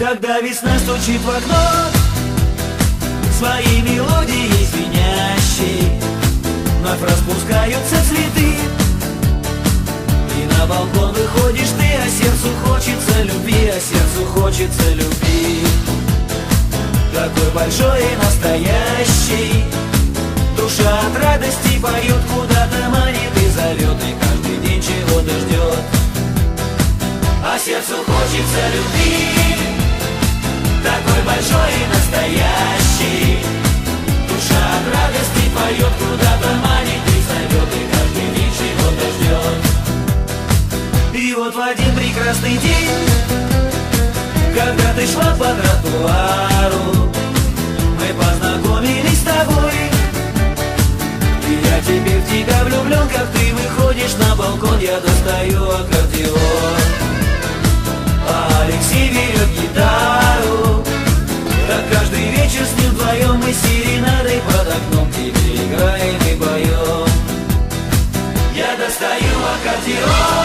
Когда весна стучит в окно своей мелодией звенящей, вновь распускаются цветы, и на балкон выходишь ты, а сердцу хочется любви, а сердцу хочется любви. Такой большой и настоящий, душа от радости поет, куда-то манит и зовет, и каждый день чего-то ждет. А сердцу хочется любви, такой большой и настоящий, душа от радости поет, куда-то манит и зовет, и каждый день чего-то ждет. И вот в один прекрасный день, когда ты шла по тротуару, мы познакомились с тобой, и я теперь в тебя влюблен. Как ты выходишь на балкон, я достаю аккордеон, а Алексей берет гитару. Так каждый вечер с ним вдвоем мы серенадой под окном тебе играем и поем. Я достаю аккордеон,